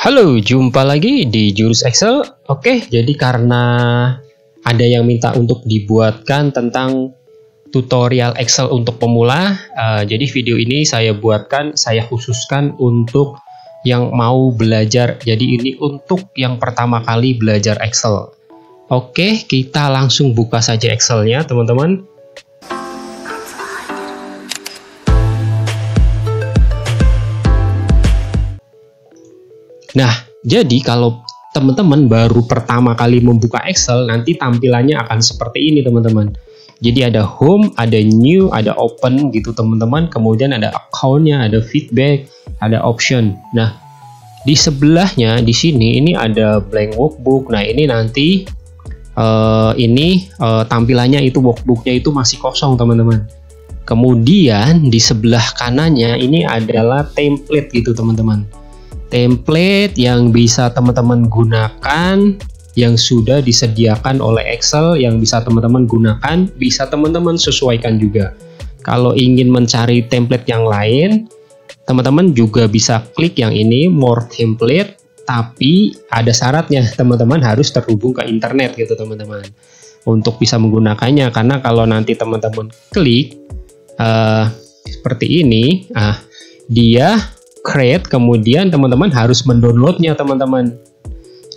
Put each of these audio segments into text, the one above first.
Halo, jumpa lagi di Jurus Excel. Oke, jadi karena ada yang minta untuk dibuatkan tentang tutorial Excel untuk pemula, jadi video ini saya khususkan untuk yang mau belajar. Jadi ini untuk yang pertama kali belajar Excel. Oke, kita langsung buka saja Excelnya, teman-teman. Nah, jadi kalau teman-teman baru pertama kali membuka Excel, nanti tampilannya akan seperti ini, teman-teman. Jadi ada home, ada new, ada open gitu, teman-teman. Kemudian ada account-nya, ada feedback, ada option. Nah, di sebelahnya di sini ini ada blank workbook. Nah, ini nanti tampilannya itu workbooknya itu masih kosong, teman-teman. Kemudian di sebelah kanannya ini adalah template gitu, teman-teman. Template yang bisa teman-teman gunakan, yang sudah disediakan oleh Excel, yang bisa teman-teman gunakan, bisa teman-teman sesuaikan juga. Kalau ingin mencari template yang lain, teman-teman juga bisa klik yang ini, more template, tapi ada syaratnya, teman-teman harus terhubung ke internet gitu, teman-teman, untuk bisa menggunakannya. Karena kalau nanti teman-teman klik seperti ini, dia create, kemudian teman-teman harus mendownloadnya, teman-teman.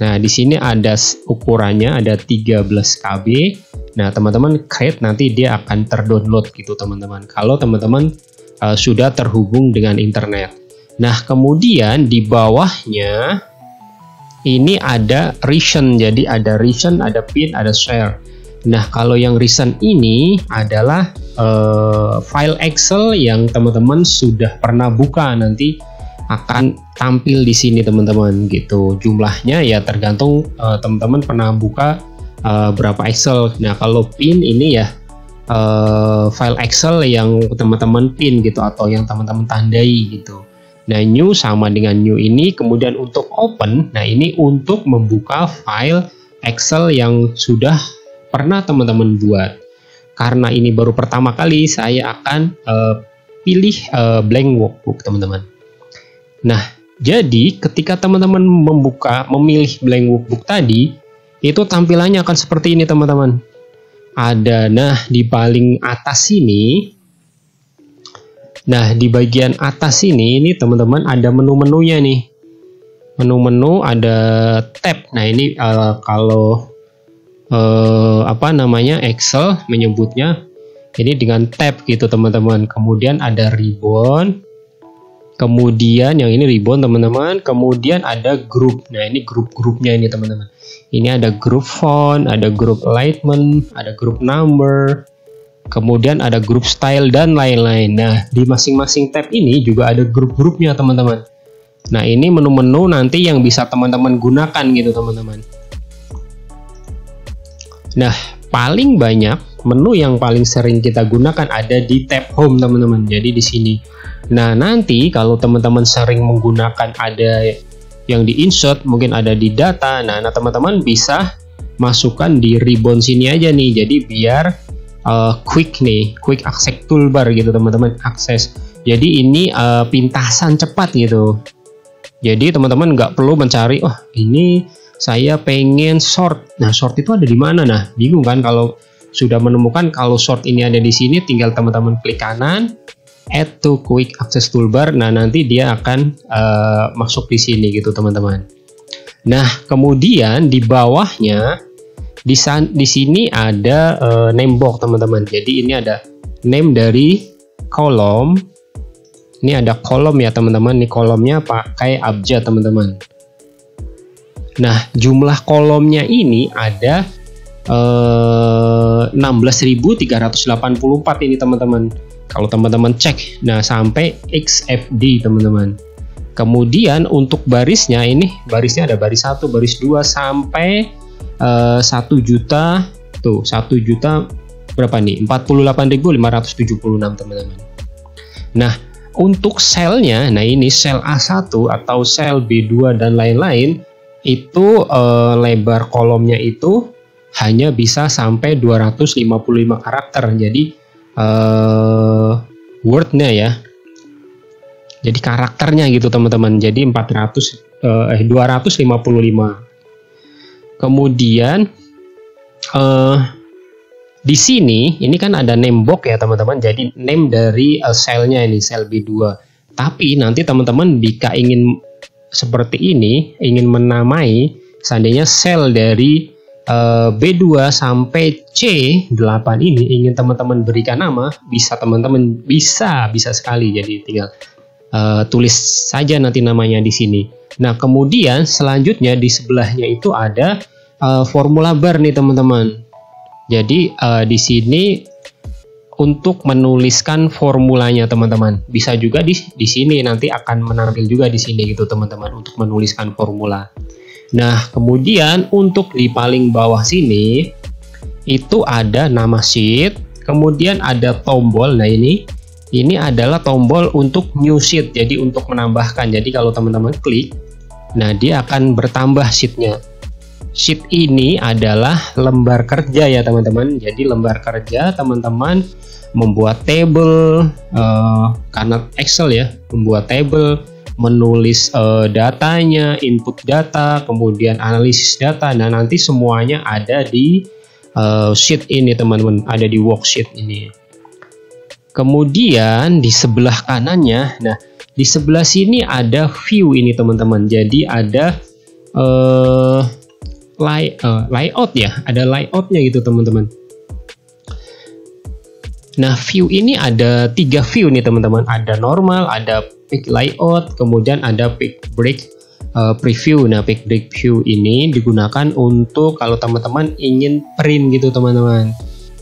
Nah, di sini ada ukurannya, ada 13 KB. Nah, teman-teman create, nanti dia akan terdownload gitu, teman-teman, kalau teman-teman sudah terhubung dengan internet. Nah, kemudian di bawahnya ini ada recent. Jadi ada recent, ada pin, ada share. Nah, kalau yang recent ini adalah file Excel yang teman-teman sudah pernah buka, nanti akan tampil di sini, teman-teman, gitu. Jumlahnya ya tergantung teman-teman pernah buka berapa Excel. Nah, kalau pin ini ya file Excel yang teman-teman pin gitu, atau yang teman-teman tandai gitu. Nah, new sama dengan new ini. Kemudian untuk open, nah ini untuk membuka file Excel yang sudah pernah teman-teman buat. Karena ini baru pertama kali, saya akan pilih blank workbook, teman-teman. Nah, jadi ketika teman-teman memilih blank workbook tadi, itu tampilannya akan seperti ini, teman-teman. Nah, di paling atas sini, nah di bagian atas ini teman-teman ada menu-menunya nih. Menu-menu ada tab. Nah, ini kalau Excel menyebutnya ini dengan tab gitu, teman-teman. Kemudian ada ribbon. Kemudian yang ini ribbon, teman-teman. Kemudian ada grup. Nah, ini grup-grupnya ini, teman-teman. Ini ada grup font, ada grup alignment, ada grup number. Kemudian ada grup style dan lain-lain. Nah, di masing-masing tab ini juga ada grup-grupnya, teman-teman. Nah, ini menu-menu nanti yang bisa teman-teman gunakan gitu, teman-teman. Nah, paling banyak menu yang paling sering kita gunakan ada di tab home, teman-teman. Jadi di sini. Nah, nanti kalau teman-teman sering menggunakan ada yang di insert, mungkin ada di data. Nah, teman-teman bisa masukkan di ribbon sini aja nih. Jadi biar quick access toolbar gitu, teman-teman, akses. Jadi ini pintasan cepat gitu. Jadi teman-teman nggak perlu mencari, ini saya pengen sort. Nah, sort itu ada di mana? Nah, bingung kan kalau sudah menemukan kalau sort ini ada di sini, tinggal teman-teman klik kanan, add to quick access toolbar. Nah, nanti dia akan masuk di sini gitu, teman-teman. Nah, kemudian di bawahnya di sini ada name box, teman-teman. Jadi ini ada name dari kolom. Ini ada kolom ya, teman-teman. Ini kolomnya pakai abjad, teman-teman. Nah, jumlah kolomnya ini ada 16.384 ini, teman-teman. Kalau teman-teman cek, nah sampai XFD, teman-teman. Kemudian untuk barisnya ini, barisnya ada baris 1, baris 2 sampai 1 juta. Tuh, 1 juta berapa nih? 48.576, teman-teman. Nah, untuk selnya, nah ini sel A1 atau sel B2 dan lain-lain, itu lebar kolomnya itu hanya bisa sampai 255 karakter. Jadi wordnya ya, Jadi karakternya gitu teman-teman. Jadi 255. Kemudian di sini ini kan ada name box ya teman-teman. Jadi name dari selnya ini, sel B2. Tapi nanti teman-teman jika ingin seperti ini, ingin menamai seandainya sel dari B2 sampai C8 ini ingin teman-teman berikan nama, bisa teman-teman, bisa sekali. Jadi tinggal tulis saja nanti namanya di sini. Nah, kemudian selanjutnya di sebelahnya itu ada formula bar nih teman-teman. Jadi di sini untuk menuliskan formulanya teman-teman. Bisa juga di sini nanti akan menampil juga di sini gitu teman-teman untuk menuliskan formula. Nah, kemudian untuk di paling bawah sini itu ada nama sheet, kemudian ada tombol. Nah, ini adalah tombol untuk new sheet. Jadi untuk menambahkan. Jadi kalau teman-teman klik, nah dia akan bertambah sheetnya. Sheet ini adalah lembar kerja ya teman-teman. Jadi lembar kerja teman-teman membuat table karena Excel ya, membuat table, menulis datanya, input data, kemudian analisis data. Nah, nanti semuanya ada di sheet ini teman-teman, ada di worksheet ini. Kemudian di sebelah kanannya, nah di sebelah sini ada view ini teman-teman. Jadi ada layout ya, ada layoutnya gitu teman-teman. Nah, view ini ada 3 view nih teman-teman. Ada normal, ada pick layout, kemudian ada pick break preview. Nah, pick break view ini digunakan untuk kalau teman-teman ingin print gitu teman-teman.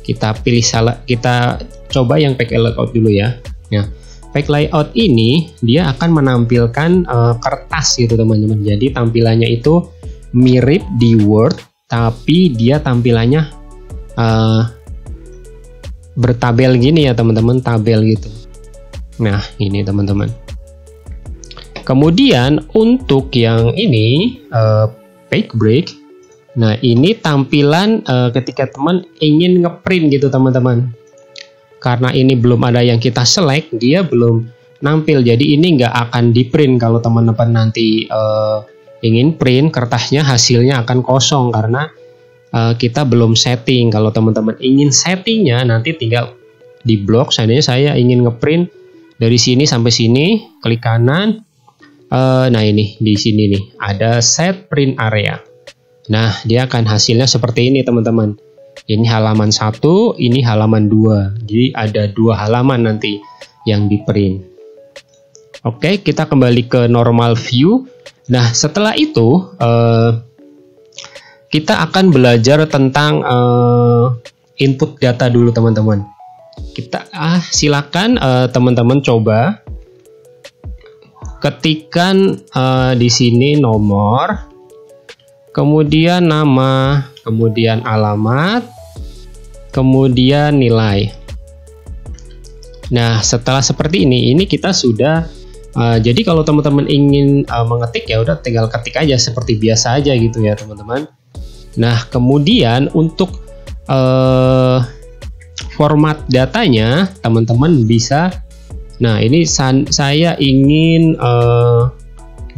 Kita pilih kita coba yang pick layout dulu ya. Nah, pick layout ini dia akan menampilkan kertas gitu teman-teman. Jadi tampilannya itu mirip di Word, tapi dia tampilannya bertabel gini ya teman-teman, tabel gitu. Nah, ini teman-teman. Kemudian untuk yang ini page break, nah ini tampilan ketika teman ingin ngeprint gitu teman-teman. Karena ini belum ada yang kita select, dia belum nampil. Jadi ini nggak akan di print kalau teman-teman nanti ingin print kertasnya, hasilnya akan kosong karena kita belum setting. Kalau teman-teman ingin settingnya nanti tinggal di blok. Seandainya saya ingin ngeprint dari sini sampai sini, klik kanan. Nah, ini di sini nih ada set print area. Nah, dia akan hasilnya seperti ini teman-teman. Ini halaman 1, ini halaman 2. Jadi ada 2 halaman nanti yang di print. Oke, kita kembali ke normal view. Nah, setelah itu kita akan belajar tentang input data dulu teman-teman. Kita silakan teman-teman coba ketikkan di sini nomor, kemudian nama, kemudian alamat, kemudian nilai. Nah, setelah seperti ini kita sudah jadi kalau teman-teman ingin mengetik ya udah tinggal ketik aja seperti biasa aja gitu ya teman-teman. Nah, kemudian untuk format datanya teman-teman bisa. Nah, ini saya ingin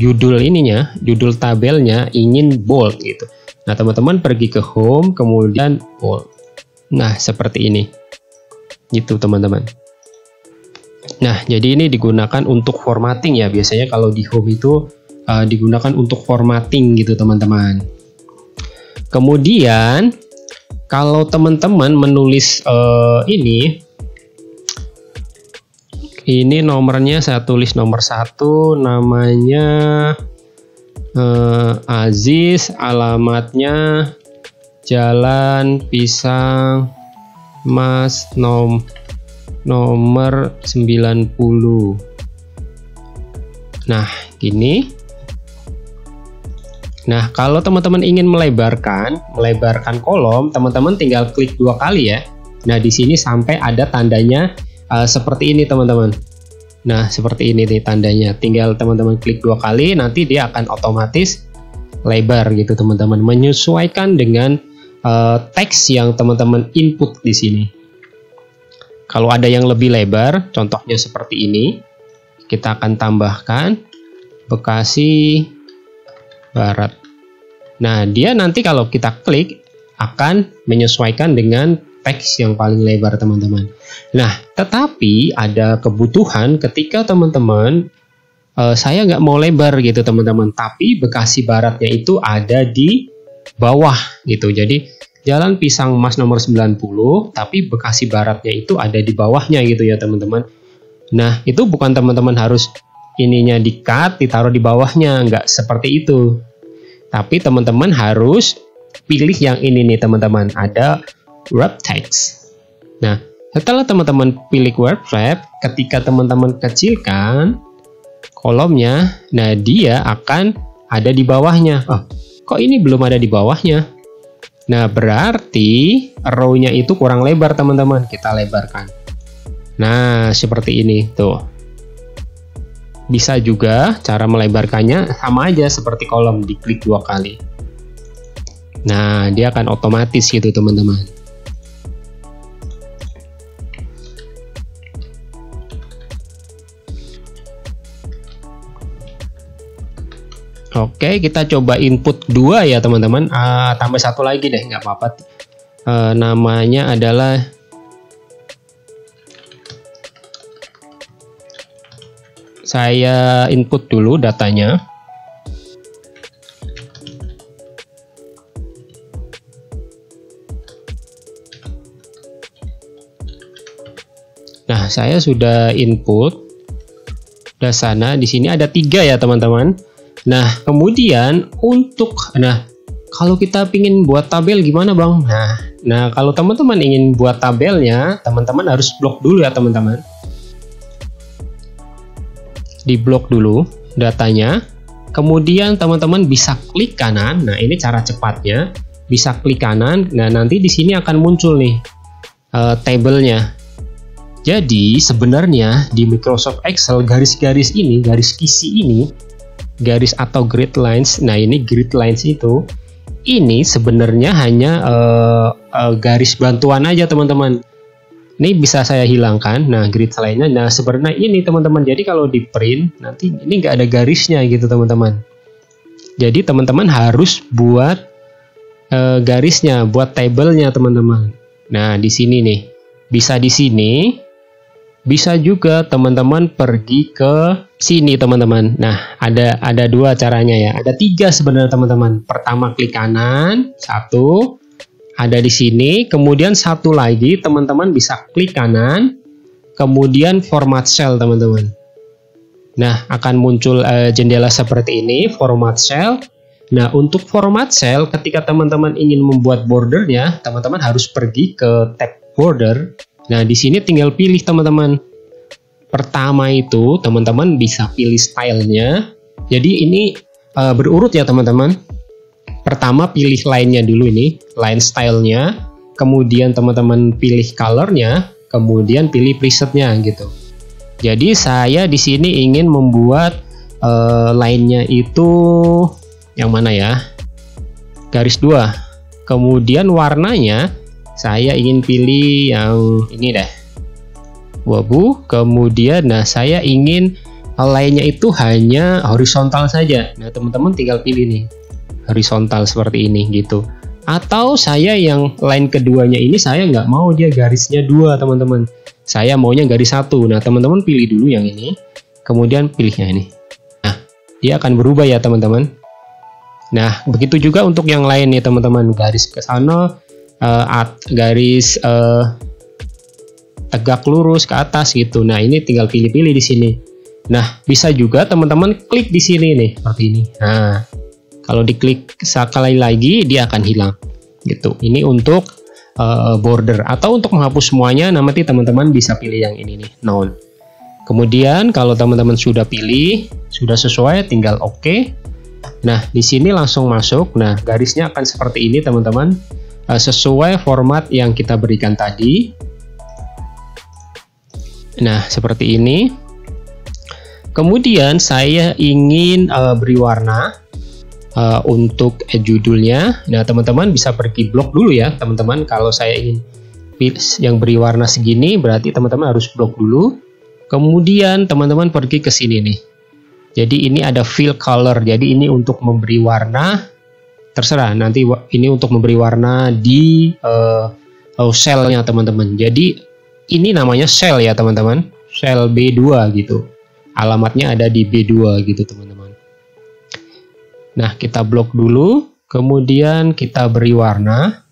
judul ininya, judul tabelnya ingin bold gitu. Nah, teman-teman pergi ke home kemudian bold. Nah, seperti ini gitu teman-teman. Nah, jadi ini digunakan untuk formatting ya. Biasanya kalau di home itu digunakan untuk formatting gitu teman-teman. Kemudian kalau teman-teman menulis ini nomornya saya tulis nomor 1, namanya Aziz, alamatnya Jalan Pisang Mas nomor 90. Nah, gini. Nah, kalau teman-teman ingin melebarkan kolom, teman-teman tinggal klik 2 kali ya. Nah, di sini sampai ada tandanya seperti ini teman-teman. Nah, seperti ini nih tandanya. Tinggal teman-teman klik 2 kali, nanti dia akan otomatis lebar gitu teman-teman. Menyesuaikan dengan teks yang teman-teman input di sini. Kalau ada yang lebih lebar, contohnya seperti ini, kita akan tambahkan Bekasi Barat. Nah, dia nanti kalau kita klik akan menyesuaikan dengan teks yang paling lebar teman-teman. Nah, tetapi ada kebutuhan ketika teman-teman saya nggak mau lebar gitu teman-teman, tapi Bekasi Baratnya itu ada di bawah gitu. Jadi Jalan Pisang Mas nomor 90, tapi Bekasi Baratnya itu ada di bawahnya gitu ya teman-teman. Nah, itu bukan teman-teman harus ininya di-cut, ditaruh di bawahnya, nggak seperti itu. Tapi teman-teman harus pilih yang ini nih teman-teman, ada wrap text. Nah, setelah teman-teman pilih wrap, ketika teman-teman kecilkan kolomnya, nah dia akan ada di bawahnya. Oh, kok ini belum ada di bawahnya? Nah, berarti row-nya itu kurang lebar teman-teman. Kita lebarkan. Nah, seperti ini tuh. Bisa juga cara melebarkannya sama aja seperti kolom, diklik 2 kali. Nah, dia akan otomatis gitu teman-teman. Oke, kita coba input 2 ya teman-teman. Tambah 1 lagi deh, nggak apa-apa. Namanya adalah saya input dulu datanya. Nah, saya sudah input. Udah sana, di sini ada 3 ya teman-teman. Nah, kemudian kalau kita ingin buat tabel gimana bang? Nah, kalau teman-teman ingin buat tabelnya, teman-teman harus blok dulu ya teman-teman. Di blok dulu datanya, kemudian teman-teman bisa klik kanan. Nah, ini cara cepatnya, bisa klik kanan. Nah, nanti di sini akan muncul nih tabelnya. Jadi sebenarnya di Microsoft Excel garis-garis ini, garis kisi ini, garis atau grid lines. Nah, ini grid lines itu, ini sebenarnya hanya garis bantuan aja teman-teman. Ini bisa saya hilangkan. Nah, grid lainnya. Nah, sebenarnya ini teman-teman. Jadi kalau di print nanti ini nggak ada garisnya gitu teman-teman. Jadi teman-teman harus buat garisnya, buat tabelnya teman-teman. Nah, di sini nih. Bisa di sini. Bisa juga teman-teman pergi ke sini teman-teman. Nah, ada 2 caranya ya. Ada 3 sebenarnya teman-teman. Pertama klik kanan, 1 ada di sini. Kemudian 1 lagi teman-teman bisa klik kanan, kemudian format cell teman-teman. Nah, akan muncul jendela seperti ini, format cell. Nah, untuk format cell ketika teman-teman ingin membuat bordernya, teman-teman harus pergi ke tab border. Nah, di sini tinggal pilih teman-teman. Pertama itu teman-teman bisa pilih stylenya. Jadi ini berurut ya teman-teman. Pertama pilih line-nya dulu ini, line stylenya. Kemudian teman-teman pilih color-nya, kemudian pilih preset-nya gitu. Jadi saya di sini ingin membuat line-nya itu yang mana ya? Garis 2. Kemudian warnanya saya ingin pilih yang ini deh, wabu. Kemudian saya ingin line-nya itu hanya horizontal saja. Nah, teman-teman tinggal pilih nih horizontal seperti ini gitu. Atau saya yang line keduanya ini saya nggak mau dia garisnya 2 teman-teman. Saya maunya garis 1. Nah, teman-teman pilih dulu yang ini, kemudian pilihnya ini. Nah, dia akan berubah ya teman-teman. Nah, begitu juga untuk yang lain nih teman-teman. Garis ke sana, garis tegak lurus ke atas gitu. Nah, ini tinggal pilih-pilih di sini. Nah, bisa juga teman-teman klik di sini nih seperti ini. Nah, kalau diklik sekali lagi dia akan hilang gitu. Ini untuk border. Atau untuk menghapus semuanya, nanti teman-teman bisa pilih yang ini nih, none. Kemudian kalau teman-teman sudah pilih, sudah sesuai, tinggal oke. Nah, di sini langsung masuk. Nah, garisnya akan seperti ini teman-teman. Sesuai format yang kita berikan tadi. Nah, seperti ini. Kemudian saya ingin beri warna untuk judulnya. Nah, teman-teman bisa pergi blok dulu ya teman-teman. Kalau saya ingin yang beri warna segini, berarti teman-teman harus blok dulu. Kemudian teman-teman pergi ke sini nih. Jadi ini ada fill color. Jadi ini untuk memberi warna. Terserah nanti ini untuk memberi warna di cell-nya teman-teman. Jadi ini namanya cell ya teman-teman. Cell B2 gitu. Alamatnya ada di B2 gitu teman-teman. Nah, kita blok dulu. Kemudian kita beri warna.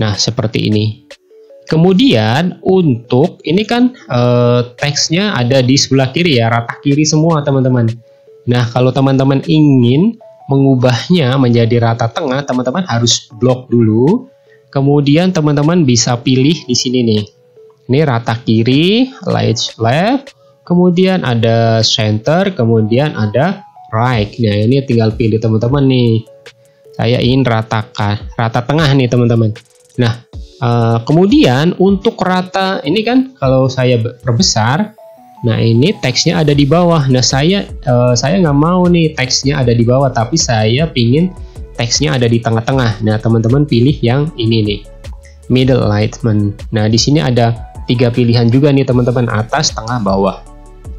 Nah, seperti ini. Kemudian untuk ini kan teksnya ada di sebelah kiri ya, rata kiri semua teman-teman. Nah, kalau teman-teman ingin mengubahnya menjadi rata tengah, teman-teman harus blok dulu. Kemudian teman-teman bisa pilih di sini nih. Ini rata kiri, left, kemudian ada center, kemudian ada right. Nah, ini tinggal pilih teman-teman nih. Saya ingin rata tengah nih teman-teman. Nah, kemudian untuk rata ini kan kalau saya perbesar, nah ini teksnya ada di bawah. Nah saya nggak mau nih teksnya ada di bawah, tapi saya pingin teksnya ada di tengah-tengah. Nah teman-teman pilih yang ini nih, middle alignment. Nah di sini ada 3 pilihan juga nih teman-teman, atas, tengah, bawah.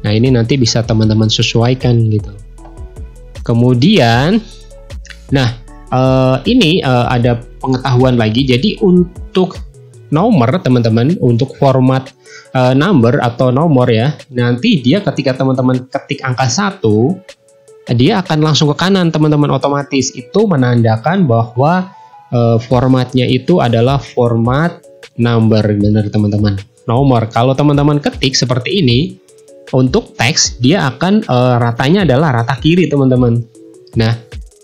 Nah ini nanti bisa teman-teman sesuaikan gitu. Kemudian, nah ini ada pengetahuan lagi. Jadi untuk nomor teman-teman, untuk format number atau nomor ya, nanti dia ketika teman-teman ketik angka 1, dia akan langsung ke kanan teman-teman, otomatis. Itu menandakan bahwa formatnya itu adalah format number, benar teman-teman, nomor. Kalau teman-teman ketik seperti ini untuk teks, dia akan ratanya adalah rata kiri teman-teman. Nah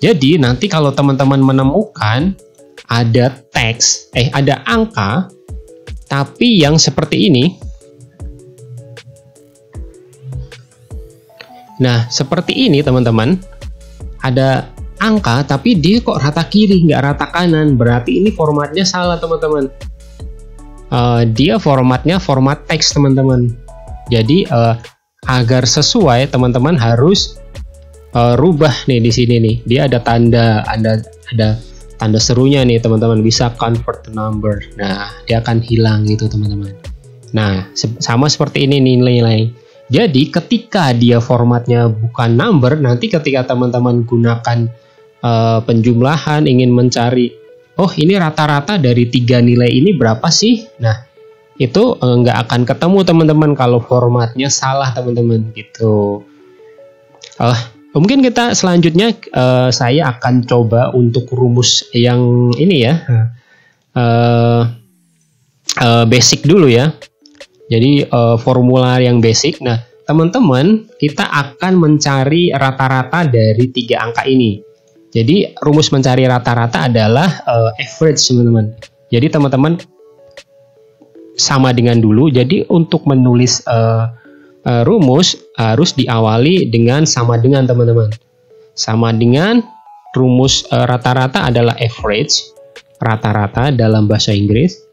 jadi nanti kalau teman-teman menemukan ada teks, ada angka, tapi yang seperti ini. Nah, seperti ini teman-teman. Ada angka, tapi dia kok rata kiri, nggak rata kanan. Berarti ini formatnya salah teman-teman. Dia formatnya format teks teman-teman. Jadi agar sesuai, teman-teman harus rubah nih di sini nih. Dia ada tanda, ada tanda serunya nih teman-teman, bisa convert to number. Nah dia akan hilang gitu teman-teman. Nah sama seperti ini nilai. Jadi ketika dia formatnya bukan number, nanti ketika teman-teman gunakan penjumlahan, ingin mencari, oh ini rata-rata dari 3 nilai ini berapa sih? Nah itu nggak akan ketemu teman-teman kalau formatnya salah teman-teman gitu. Mungkin kita selanjutnya saya akan coba untuk rumus yang ini ya, basic dulu ya. Jadi formula yang basic. Nah teman-teman, kita akan mencari rata-rata dari 3 angka ini. Jadi rumus mencari rata-rata adalah average teman-teman. Jadi teman-teman sama dengan dulu. Jadi untuk menulis rumus harus diawali dengan sama dengan teman-teman. Sama dengan rumus rata-rata adalah average, rata-rata dalam bahasa Inggris.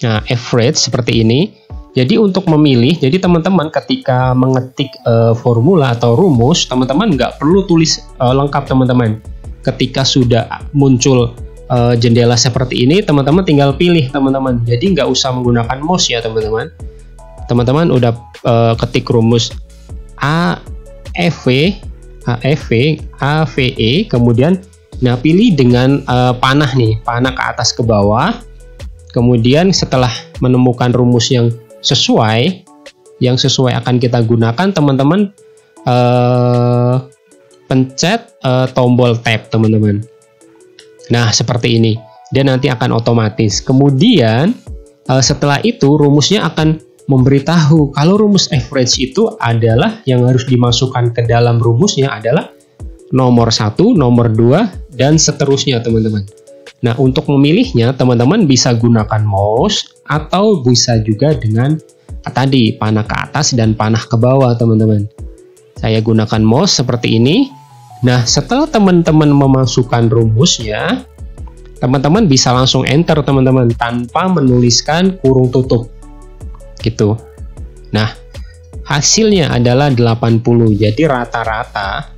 Nah, average seperti ini. Jadi untuk memilih, jadi teman-teman ketika mengetik formula atau rumus, teman-teman nggak perlu tulis lengkap teman-teman. Ketika sudah muncul jendela seperti ini, teman-teman tinggal pilih teman-teman. Jadi nggak usah menggunakan mouse ya teman-teman. Teman-teman udah ketik rumus AVE, kemudian nah pilih dengan panah nih, panah ke atas ke bawah. Kemudian setelah menemukan rumus yang sesuai akan kita gunakan, teman-teman pencet tombol tab teman-teman. Nah seperti ini, dia nanti akan otomatis. Kemudian setelah itu rumusnya akan memberitahu kalau rumus average itu adalah yang harus dimasukkan ke dalam rumusnya adalah nomor 1, nomor 2, dan seterusnya teman-teman. Nah untuk memilihnya teman-teman bisa gunakan mouse atau bisa juga dengan tadi panah ke atas dan panah ke bawah teman-teman. Saya gunakan mouse seperti ini. Nah setelah teman-teman memasukkan rumusnya, teman-teman bisa langsung enter teman-teman tanpa menuliskan kurung tutup gitu. Nah hasilnya adalah 80. Jadi rata-rata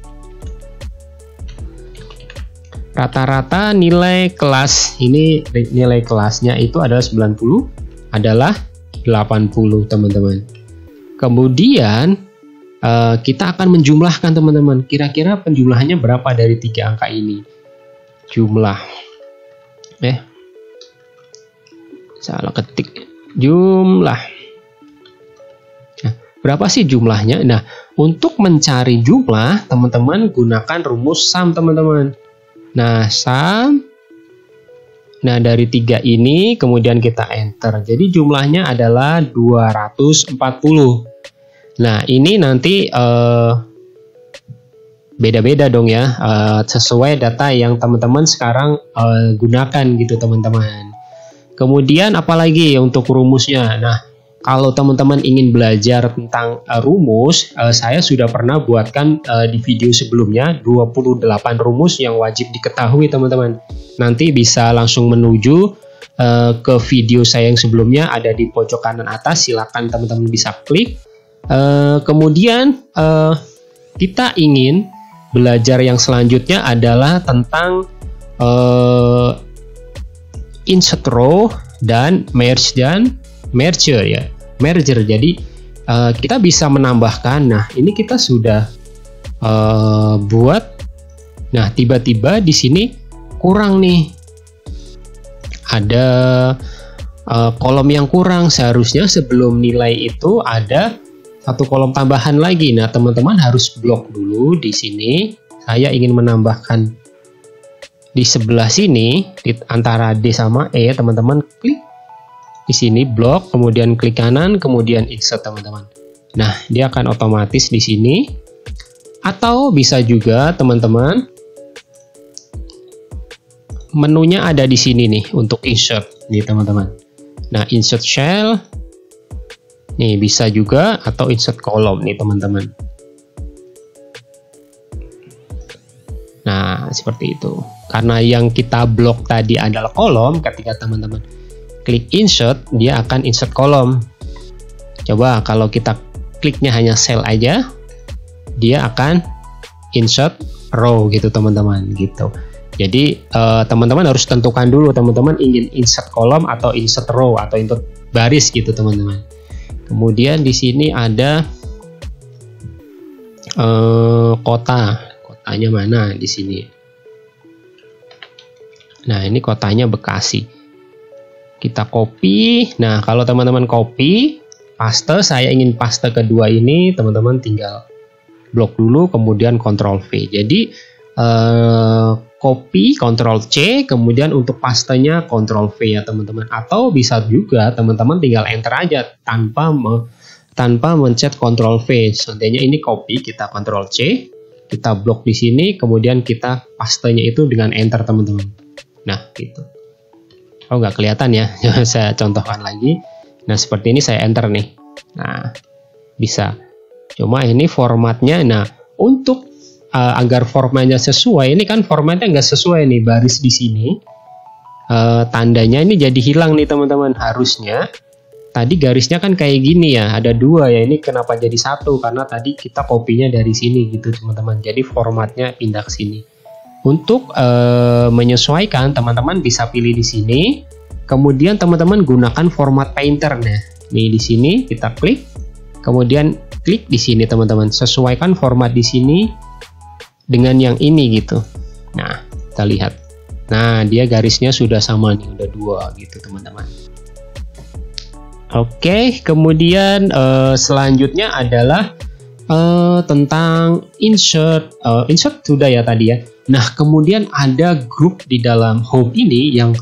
nilai kelas ini, nilai kelasnya itu adalah 90, adalah 80 teman-teman. Kemudian kita akan menjumlahkan teman-teman. Kira-kira penjumlahannya berapa dari 3 angka ini? Jumlah. Salah ketik. Jumlah. Nah, berapa sih jumlahnya? Nah, untuk mencari jumlah, teman-teman gunakan rumus sum, teman-teman. Nah, sum. Nah, dari 3 ini kemudian kita enter. Jadi jumlahnya adalah 240. Nah, ini nanti beda-beda dong ya, sesuai data yang teman-teman sekarang gunakan gitu teman-teman. Kemudian apalagi untuk rumusnya? Nah, kalau teman-teman ingin belajar tentang rumus, saya sudah pernah buatkan di video sebelumnya 28 rumus yang wajib diketahui teman-teman. Nanti bisa langsung menuju ke video saya yang sebelumnya, ada di pojok kanan atas, silakan teman-teman bisa klik. Kemudian kita ingin belajar yang selanjutnya adalah tentang insert row dan merger ya. Merger. Jadi kita bisa menambahkan. Nah, ini kita sudah buat. Nah, tiba-tiba di sini kurang nih. Ada kolom yang kurang. Seharusnya sebelum nilai itu ada satu kolom tambahan lagi. Nah, teman-teman harus blok dulu di sini. Saya ingin menambahkan di sebelah sini, di antara D sama E, teman-teman klik di sini blok, kemudian klik kanan, kemudian insert teman-teman. Nah, dia akan otomatis di sini. Atau bisa juga teman-teman, menunya ada di sini nih untuk insert nih teman-teman. Nah, insert cell. Nih bisa juga, atau insert kolom nih teman-teman. Nah, seperti itu. Karena yang kita blok tadi adalah kolom, ketika teman-teman klik insert, dia akan insert kolom. Coba kalau kita kliknya hanya cell aja, dia akan insert row gitu teman-teman gitu. Jadi teman-teman harus tentukan dulu teman-teman ingin insert kolom atau insert row atau insert baris gitu teman-teman. Kemudian di sini ada kotanya mana di sini. Nah, ini kotanya Bekasi. Kita copy. Nah, kalau teman-teman copy, paste, saya ingin paste kedua ini, teman-teman tinggal blok dulu, kemudian Ctrl V. Jadi copy, Ctrl C, kemudian untuk pastenya Ctrl V ya teman-teman. Atau bisa juga teman-teman tinggal enter aja tanpa mencet Ctrl V. Seandainya ini copy, kita Ctrl C, kita blok di sini, kemudian kita pastenya itu dengan enter teman-teman. Nah, gitu. Oh, nggak kelihatan ya. Saya contohkan lagi. Nah, seperti ini saya enter nih. Nah, bisa. Cuma ini formatnya. Nah, untuk agar formatnya sesuai, ini kan formatnya nggak sesuai nih, baris di sini. Tandanya ini jadi hilang nih teman-teman. Harusnya tadi garisnya kan kayak gini ya, ada 2 ya. Ini kenapa jadi 1? Karena tadi kita kopinya dari sini gitu teman-teman. Jadi formatnya pindah ke sini. Untuk menyesuaikan, teman-teman bisa pilih di sini. Kemudian teman-teman gunakan format painter. Nah, nih di sini kita klik, kemudian klik di sini teman-teman. Sesuaikan format di sini dengan yang ini gitu. Nah, kita lihat. Nah, dia garisnya sudah sama nih, udah 2 gitu teman-teman. Oke, kemudian selanjutnya adalah tentang insert. Insert sudah ya tadi ya. Nah, kemudian ada grup di dalam home ini yang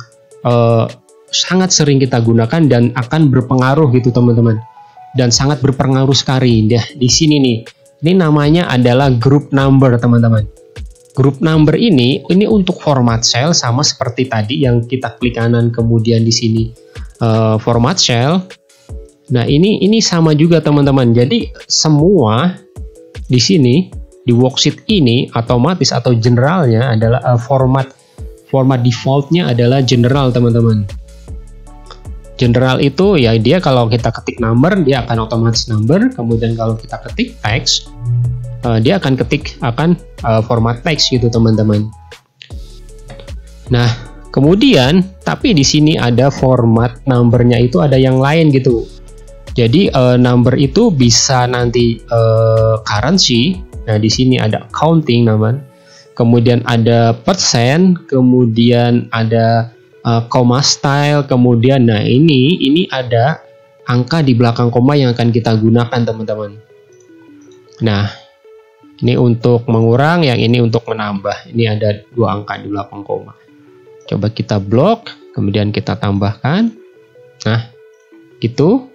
sangat sering kita gunakan dan akan berpengaruh gitu teman-teman. Dan sangat berpengaruh sekali. Nah, di sini nih. Ini namanya adalah group number teman-teman. Group number ini untuk format cell sama seperti tadi yang kita klik kanan kemudian di sini format cell. Nah, ini sama juga teman-teman. Jadi semua di sini di worksheet ini otomatis atau generalnya adalah format defaultnya adalah general teman-teman. General itu ya dia kalau kita ketik number dia akan otomatis number, kemudian kalau kita ketik text dia akan ketik format text gitu teman-teman. Nah, kemudian tapi di sini ada format numbernya itu ada yang lain gitu. Jadi number itu bisa nanti currency. Nah, di sini ada counting teman. Kemudian ada persen, kemudian ada comma style, kemudian nah ini ada angka di belakang koma yang akan kita gunakan teman-teman. Nah, ini untuk mengurang, yang ini untuk menambah. Ini ada 2 angka di belakang koma. Coba kita blok, kemudian kita tambahkan. Nah, gitu.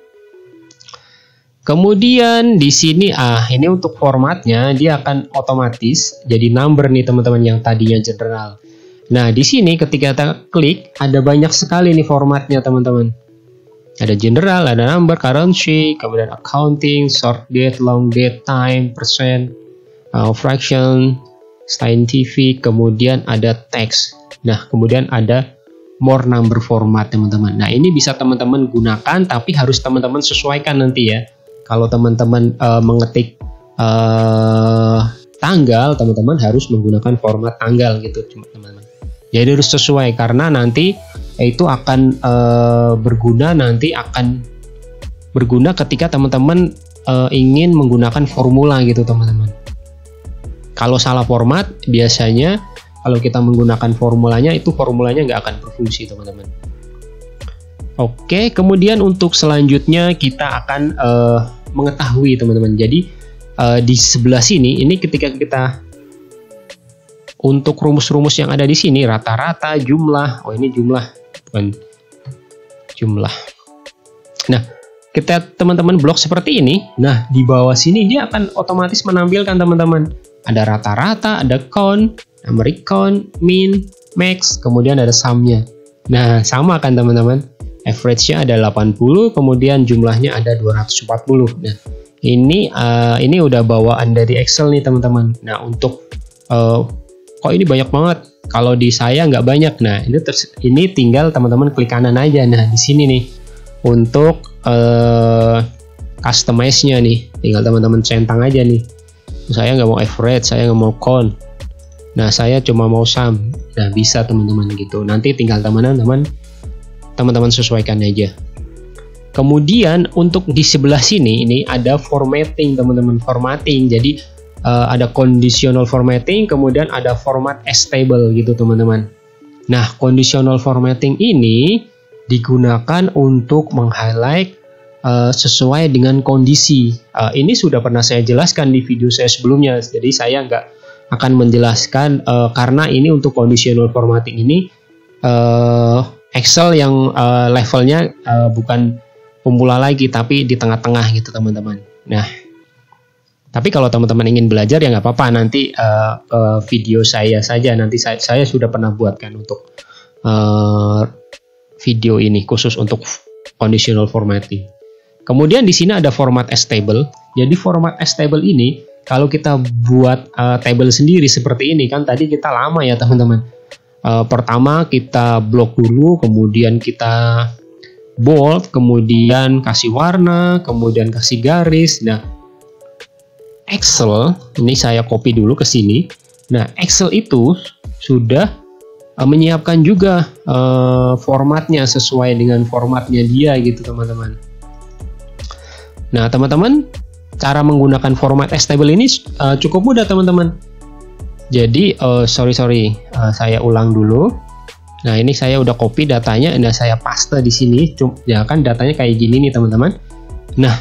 Kemudian di sini ini untuk formatnya dia akan otomatis jadi number nih teman-teman yang tadinya general. Nah, di sini ketika kita klik ada banyak sekali nih formatnya teman-teman. Ada general, ada number, currency, kemudian accounting, short date, long date, time, percent, fraction, scientific, kemudian ada text. Nah, kemudian ada more number format teman-teman. Nah, ini bisa teman-teman gunakan tapi harus teman-teman sesuaikan nanti ya. Kalau teman-teman mengetik tanggal, teman-teman harus menggunakan format tanggal gitu teman-teman. Jadi harus sesuai karena nanti itu akan berguna ketika teman-teman ingin menggunakan formula gitu teman-teman. Kalau salah format biasanya kalau kita menggunakan formulanya itu formulanya nggak akan berfungsi teman-teman. Oke, kemudian untuk selanjutnya kita akan mengetahui teman-teman. Jadi di sebelah sini ini ketika kita untuk rumus-rumus yang ada di sini rata-rata, jumlah, ini jumlah bukan jumlah. Nah, kita teman-teman blok seperti ini. Nah, di bawah sini dia akan otomatis menampilkan teman-teman. Ada rata-rata, ada count, numeric count, min, max, kemudian ada sum-nya. Nah, sama kan teman-teman? Average-nya ada 80, kemudian jumlahnya ada 240. Nah, ini udah bawaan dari Excel nih teman-teman. Nah, untuk kok ini banyak banget? Kalau di saya nggak banyak. Nah, ini tinggal teman-teman klik kanan aja. Nah, di sini nih untuk customize-nya nih, tinggal teman-teman centang aja nih. Saya nggak mau average, saya nggak mau count. Nah, saya cuma mau sum. Nah, bisa teman-teman gitu. Nanti tinggal teman-teman sesuaikan aja. Kemudian untuk di sebelah sini ini ada formatting teman-teman, formatting. Jadi ada conditional formatting, kemudian ada format as table gitu teman-teman. Nah, conditional formatting ini digunakan untuk meng-highlight sesuai dengan kondisi. Ini sudah pernah saya jelaskan di video saya sebelumnya, jadi saya nggak akan menjelaskan karena ini untuk conditional formatting ini Excel yang levelnya bukan pemula lagi tapi di tengah-tengah gitu teman-teman. Nah, tapi kalau teman-teman ingin belajar ya nggak apa-apa, nanti video saya saja, nanti saya sudah pernah buatkan untuk video ini khusus untuk conditional formatting. Kemudian di sini ada format as table. Jadi format as table ini kalau kita buat table sendiri seperti ini kan tadi kita lama ya teman-teman. Pertama kita blok dulu, kemudian kita bold, kemudian kasih warna, kemudian kasih garis. Nah, Excel ini saya copy dulu ke sini. Nah, Excel itu sudah menyiapkan juga formatnya sesuai dengan formatnya dia gitu teman-teman. Nah, teman-teman, cara menggunakan format as table ini cukup mudah teman-teman. Jadi saya ulang dulu. Nah, ini saya udah copy datanya, nah saya paste di sini. Ya kan datanya kayak gini nih teman-teman. Nah,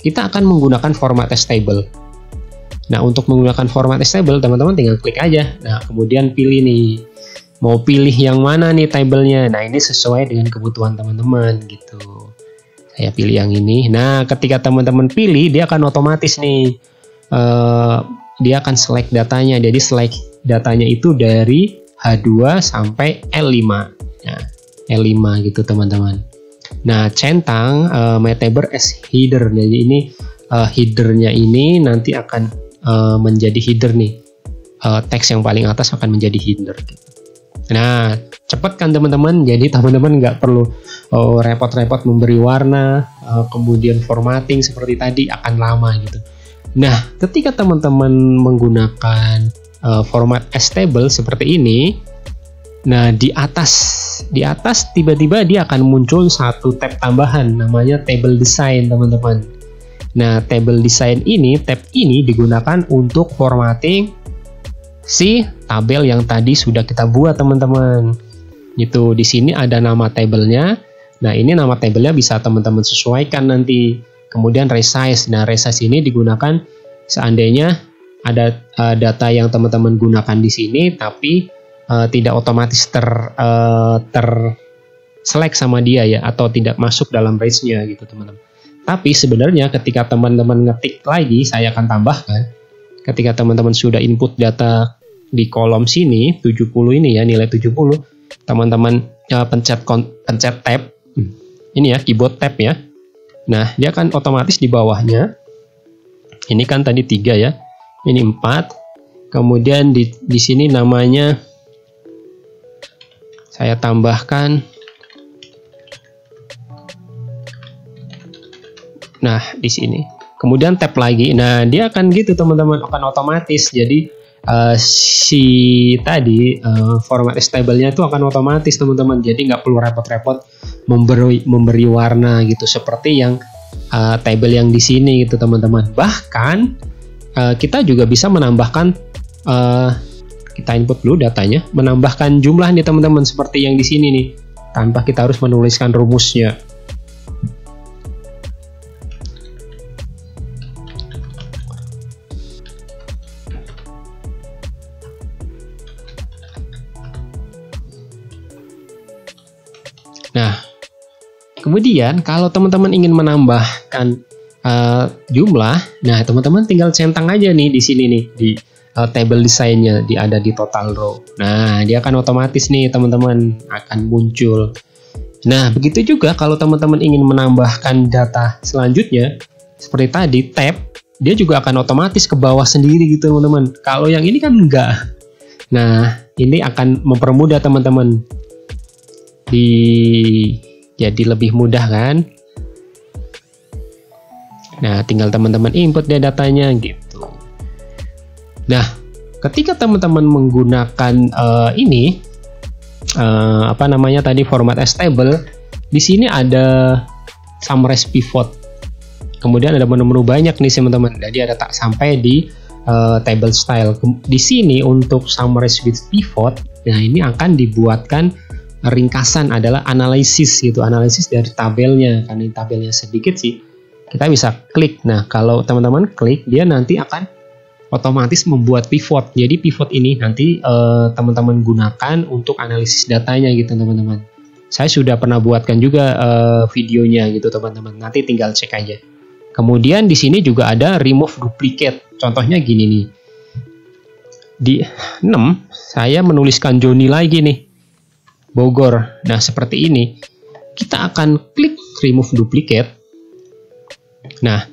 kita akan menggunakan format as table. Nah, untuk menggunakan format as table teman-teman tinggal klik aja. Nah, kemudian pilih nih mau pilih yang mana nih tabelnya. Nah, ini sesuai dengan kebutuhan teman-teman gitu. Saya pilih yang ini. Nah, ketika teman-teman pilih, dia akan otomatis nih, dia akan select datanya. Jadi select datanya itu dari H2 sampai L5. Nah, L5 gitu teman-teman. Nah, centang my table as header. Jadi ini headernya ini nanti akan menjadi header nih. Teks yang paling atas akan menjadi header. Gitu. Nah, cepat kan teman-teman, jadi teman-teman nggak perlu repot-repot memberi warna, kemudian formatting seperti tadi akan lama gitu. Nah, ketika teman-teman menggunakan format as table seperti ini, nah di atas di atas tiba-tiba dia akan muncul satu tab tambahan namanya table design, teman-teman. Nah, table design ini, tab ini digunakan untuk formatting si tabel yang tadi sudah kita buat, teman-teman. Itu di sini ada nama tabelnya. Nah, ini nama tabelnya bisa teman-teman sesuaikan nanti. Kemudian resize. Nah, resize ini digunakan seandainya ada data yang teman-teman gunakan di sini tapi tidak otomatis select sama dia ya, atau tidak masuk dalam range-nya gitu, teman-teman. Tapi sebenarnya ketika teman-teman ngetik lagi, saya akan tambahkan, ketika teman-teman sudah input data di kolom sini 70 ini ya, nilai 70, teman-teman pencet tab ini ya, keyboard tab ya. Nah, dia akan otomatis di bawahnya, ini kan tadi 3 ya, ini 4, kemudian di sini namanya saya tambahkan, nah di sini, kemudian tab lagi. Nah, dia akan gitu, teman-teman, akan otomatis. Jadi si tadi format table-nya itu akan otomatis, teman-teman. Jadi nggak perlu repot-repot memberi warna gitu seperti yang table yang di sini gitu, teman-teman. Bahkan kita juga bisa menambahkan, kita input dulu datanya, menambahkan jumlah nih, teman-teman, seperti yang di sini nih, tanpa kita harus menuliskan rumusnya. Nah, kemudian kalau teman-teman ingin menambahkan jumlah, nah teman-teman tinggal centang aja nih di sini nih, di table desainnya, ada di total row. Nah, dia akan otomatis nih, teman-teman, akan muncul. Nah, begitu juga kalau teman-teman ingin menambahkan data selanjutnya, seperti tadi tab, dia juga akan otomatis ke bawah sendiri gitu, teman-teman. Kalau yang ini kan enggak. Nah, ini akan mempermudah teman-teman. Jadi lebih mudah kan? Nah, tinggal teman-teman input deh datanya gitu. Nah, ketika teman-teman menggunakan ini apa namanya tadi, format as table, di sini ada summarize pivot. Kemudian ada menu-menu banyak nih, teman-teman. Jadi ada tak sampai di table style. Di sini untuk summarize with pivot, nah ini akan dibuatkan ringkasan adalah analisis gitu, analisis dari tabelnya. Karena ini tabelnya sedikit sih, kita bisa klik. Nah, kalau teman-teman klik, dia nanti akan otomatis membuat pivot. Jadi pivot ini nanti teman-teman gunakan untuk analisis datanya gitu, teman-teman. Saya sudah pernah buatkan juga videonya gitu, teman-teman. Nanti tinggal cek aja. Kemudian di sini juga ada remove duplicate. Contohnya gini nih. Di 6 saya menuliskan Joni lagi nih, Bogor. Nah, seperti ini. Kita akan klik remove duplicate. Nah,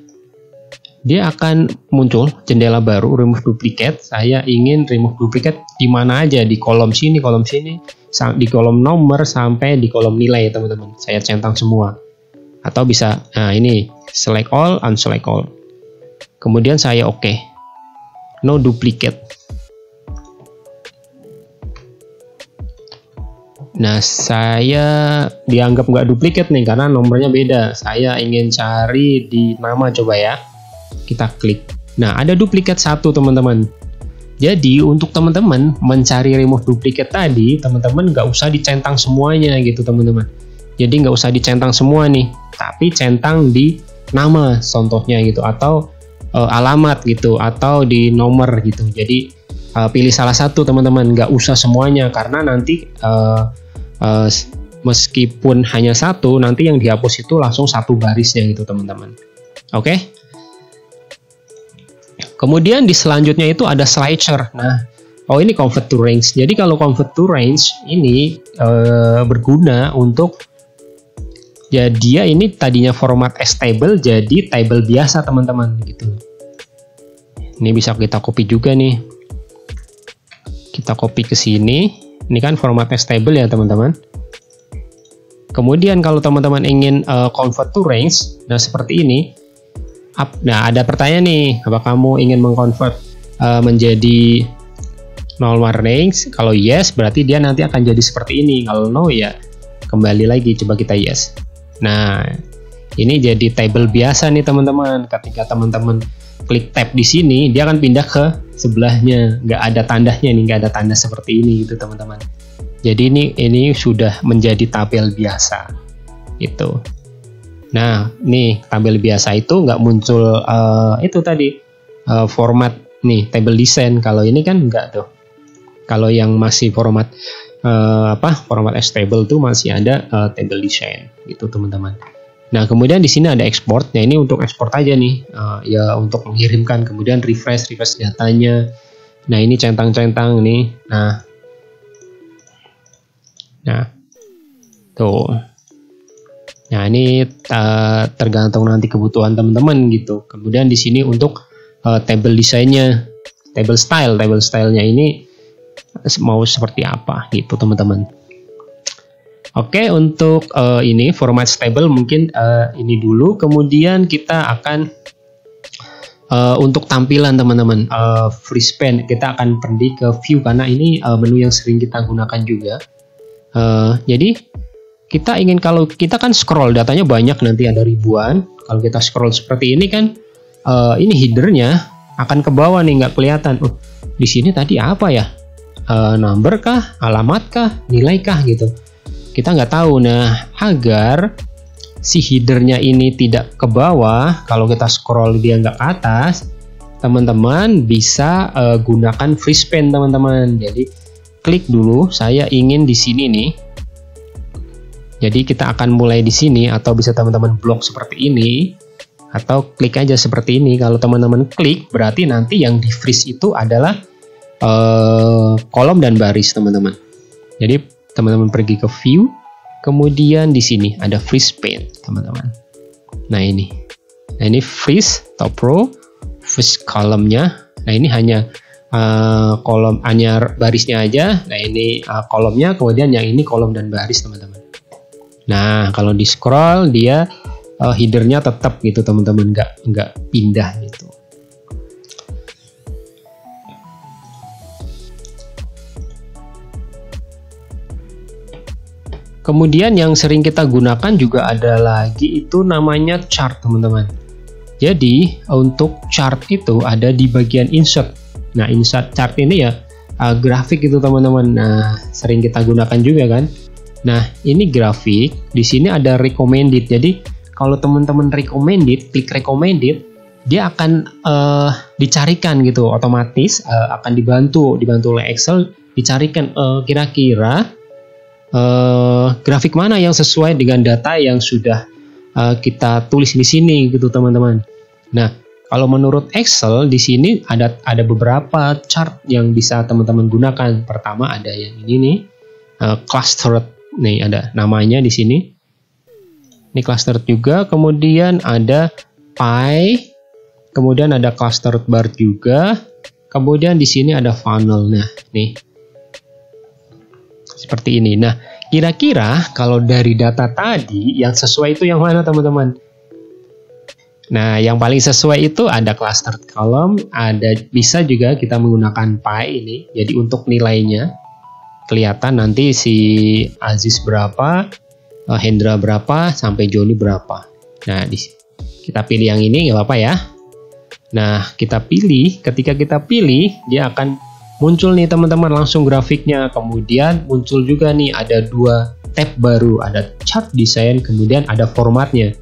dia akan muncul jendela baru, remove duplicate. Saya ingin remove duplicate di mana aja, di kolom sini, di kolom nomor sampai di kolom nilai, teman-teman. Saya centang semua. Atau bisa, nah ini select all, unselect all. Kemudian saya oke. No duplicate. Nah, saya dianggap nggak duplicate nih karena nomornya beda. Saya ingin cari di nama, coba ya. Kita klik. Nah, ada duplikat 1, teman-teman. Jadi, untuk teman-teman mencari remove duplicate tadi, teman-teman nggak usah dicentang semuanya gitu, teman-teman. Jadi, nggak usah dicentang semua nih. Tapi centang di nama, contohnya gitu. Atau alamat gitu. Atau di nomor gitu. Jadi, pilih salah satu, teman-teman. Nggak usah semuanya. Karena nanti meskipun hanya satu, nanti yang dihapus itu langsung satu barisnya gitu, teman-teman. Oke? Kemudian di selanjutnya itu ada slicer. Nah, ini convert to range. Jadi kalau convert to range ini berguna untuk, ya dia ini tadinya format as table jadi table biasa, teman-teman gitu. Ini bisa kita copy juga nih. Kita copy ke sini. Ini kan format as table ya, teman-teman. Kemudian kalau teman-teman ingin convert to range, nah seperti ini. Nah, ada pertanyaan nih, apa kamu ingin mengconvert menjadi normal range? Kalau yes, berarti dia nanti akan jadi seperti ini. Kalau no, ya kembali lagi, coba kita yes. Nah, ini jadi table biasa nih teman-teman. Ketika teman-teman klik tab di sini, dia akan pindah ke sebelahnya. Nggak ada tandanya nih, nggak ada tanda seperti ini gitu teman-teman. Jadi ini sudah menjadi tabel biasa itu. Nah, nih tabel biasa itu nggak muncul itu tadi format nih table design. Kalau ini kan nggak tuh. Kalau yang masih format format as table tuh masih ada table design gitu teman-teman. Nah, kemudian di sini ada export. Nah, ini untuk export aja nih, ya untuk mengirimkan. Kemudian refresh datanya. Nah, ini centang-centang nih. Nah, tuh. Nah, ini tergantung nanti kebutuhan teman-teman gitu. Kemudian di sini untuk table desainnya, table stylenya ini mau seperti apa gitu teman-teman. Oke, untuk ini format table mungkin ini dulu. Kemudian kita akan untuk tampilan teman-teman, free span kita akan pergi ke view karena ini menu yang sering kita gunakan juga. Jadi kita ingin, kalau kita kan scroll datanya banyak, nanti ada ribuan. Kalau kita scroll seperti ini kan ini headernya akan ke bawah nih, nggak kelihatan. Di sini tadi apa ya? Number kah, alamat kah, nilai kah gitu. Kita nggak tahu. Nah, agar si headernya ini tidak ke bawah, kalau kita scroll dia nggak ke atas, teman-teman bisa gunakan free span teman-teman. Jadi klik dulu, saya ingin di sini nih. Jadi kita akan mulai di sini, atau bisa teman-teman blok seperti ini, atau klik aja seperti ini. Kalau teman-teman klik, berarti nanti yang di freeze itu adalah kolom dan baris teman-teman. Jadi teman-teman pergi ke view, kemudian di sini ada freeze span teman-teman. Nah ini freeze top row, freeze kolomnya. Nah ini hanya kolom, hanya barisnya aja. Nah ini kolomnya, kemudian yang ini kolom dan baris teman-teman. Nah kalau di scroll dia headernya tetap gitu teman-teman, nggak pindah gitu. Kemudian yang sering kita gunakan juga ada lagi, itu namanya chart teman-teman. Jadi untuk chart itu ada di bagian insert. Nah insert chart ini ya grafik itu teman-teman. Nah sering kita gunakan juga kan. Nah ini grafik, di sini ada recommended. Jadi kalau teman-teman recommended, klik recommended, dia akan dicarikan gitu otomatis, akan dibantu oleh Excel, dicarikan kira-kira grafik mana yang sesuai dengan data yang sudah kita tulis di sini gitu teman-teman. Nah kalau menurut Excel di sini ada beberapa chart yang bisa teman-teman gunakan. Pertama ada yang ini nih, clustered nih, ada namanya di sini. Ini clustered juga. Kemudian ada pie, kemudian ada clustered bar juga. Kemudian di sini ada funnel. Nah nih seperti ini. Nah, kira-kira kalau dari data tadi yang sesuai itu yang mana teman-teman? Nah, yang paling sesuai itu ada clustered column, ada bisa juga kita menggunakan pie ini. Jadi untuk nilainya kelihatan nanti si Aziz berapa, Hendra berapa, sampai Joni berapa. Nah, kita pilih yang ini nggak apa-apa ya. Nah, kita pilih. Ketika kita pilih, dia akan muncul nih teman-teman langsung grafiknya. Kemudian muncul juga nih ada dua tab baru, ada chart design, kemudian ada formatnya.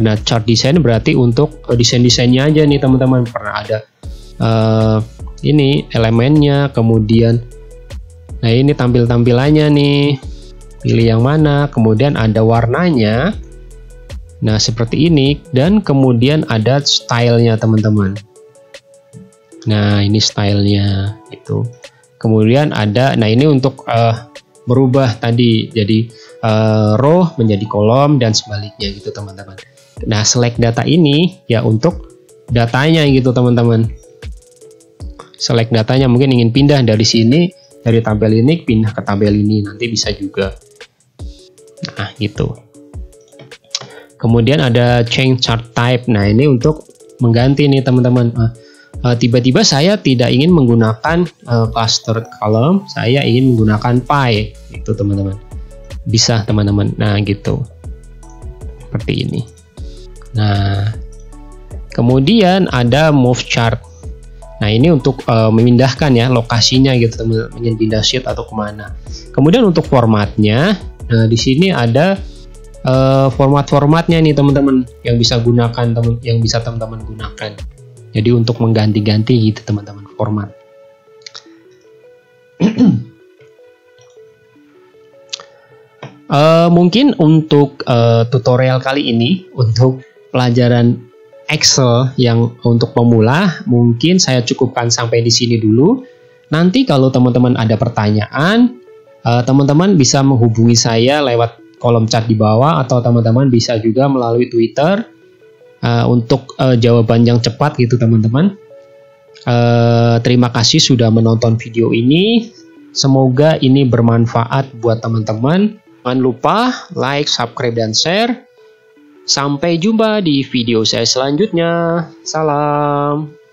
Nah chart design berarti untuk desain-desainnya aja nih teman-teman. Pernah ada ini elemennya, kemudian nah ini tampilannya nih, pilih yang mana, kemudian ada warnanya. Nah seperti ini, dan kemudian ada stylenya teman-teman. Nah ini stylenya itu. Kemudian ada, nah ini untuk berubah tadi jadi row menjadi kolom dan sebaliknya gitu teman-teman. Nah select data ini ya untuk datanya gitu teman-teman. Select datanya, mungkin ingin pindah dari sini, dari tabel ini pindah ke tabel ini, nanti bisa juga. Nah gitu. Kemudian ada change chart type. Nah ini untuk mengganti nih teman-teman. Tiba-tiba saya tidak ingin menggunakan clustered column, saya ingin menggunakan pie itu teman-teman. bisa teman-teman. Nah gitu, seperti ini. Nah kemudian ada move chart. Nah ini untuk memindahkan ya lokasinya gitu teman-teman, pindah sheet atau kemana. Kemudian untuk formatnya, nah di sini ada format-formatnya nih teman-teman yang bisa teman-teman gunakan. Jadi untuk mengganti-ganti gitu teman-teman format. Mungkin untuk tutorial kali ini untuk pelajaran Excel yang untuk pemula mungkin saya cukupkan sampai di sini dulu. Nanti kalau teman-teman ada pertanyaan, teman-teman bisa menghubungi saya lewat kolom chat di bawah, atau teman-teman bisa juga melalui Twitter untuk jawaban yang cepat gitu teman-teman. Terima kasih sudah menonton video ini. Semoga ini bermanfaat buat teman-teman. Jangan lupa like, subscribe, dan share. Sampai jumpa di video saya selanjutnya. Salam.